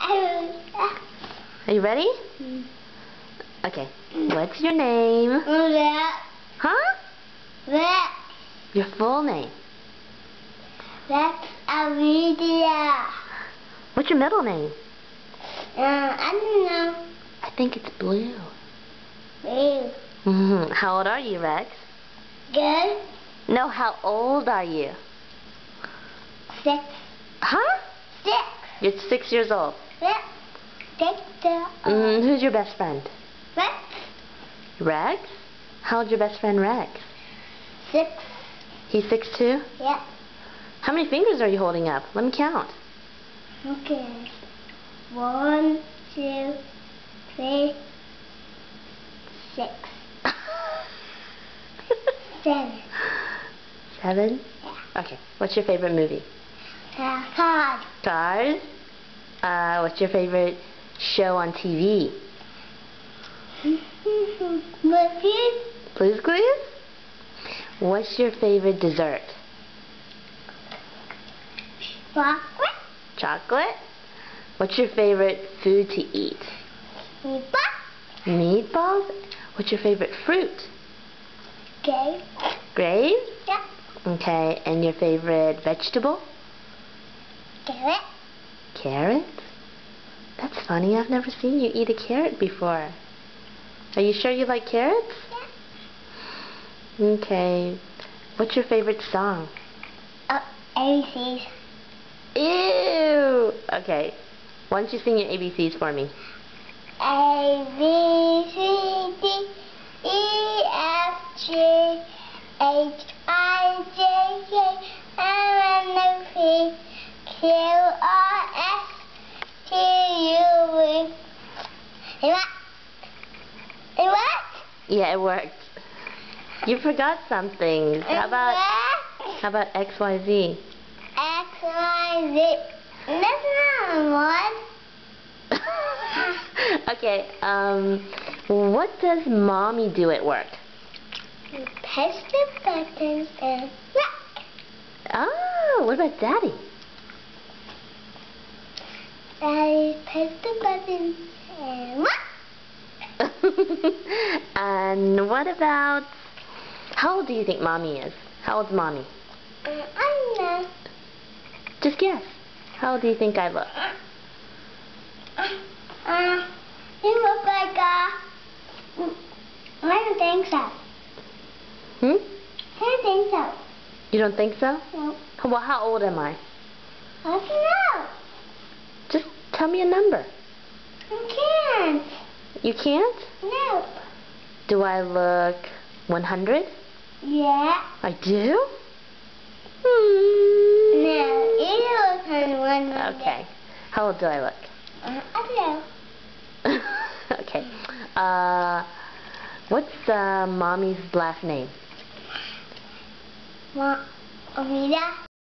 Are you ready? Okay. What's your name? Rex. Huh? Rex. Your full name. Rex Amelia. What's your middle name? I don't know. I think it's Blue. Blue. How old are you, Rex? Good. No, how old are you? 6. Huh? 6. You're 6 years old. Rex. 6. Who's your best friend? Rex. Rex? How old's your best friend, Rex? 6. He's 6 too? Yeah. How many fingers are you holding up? Let me count. Okay. 1, 2, 3, 6. 7. 7? Yeah. Okay. What's your favorite movie? Card. Cars? What's your favorite show on TV? Blues. Blue's Clues? What's your favorite dessert? Chocolate. Chocolate? What's your favorite food to eat? Meatball. Meatballs? What's your favorite fruit? Okay. Grapes? Yeah. Okay, and your favorite vegetable? Carrot. Carrot? That's funny, I've never seen you eat a carrot before. Are you sure you like carrots? Yeah. Okay. What's your favorite song? ABCs. Ew! Okay. Why don't you sing your ABCs for me? A, B, C, D, E, F, G, H, I, J, K, L, M, N, P, Q, R, S, T, U, V. Hey, what? Hey, what? Yeah, it worked. You forgot some things. How about X, Y, Z? X, Y, Z. That's not one. Okay, what does Mommy do at work? Press the buttons and look. Oh, what about Daddy? Daddy press the buttons and look. And what about, how old do you think Mommy is? How old's Mommy? I don't know. Just guess. How old do you think I look? You look like I don't think so. I don't think so. You don't think so? No. Well, how old am I? I don't know. Just tell me a number. I can't. You can't? No. Do I look 100? Yeah. I do? No, you look on 100. Okay. How old do I look? I don't know. Okay. What's Mommy's last name? Amelia.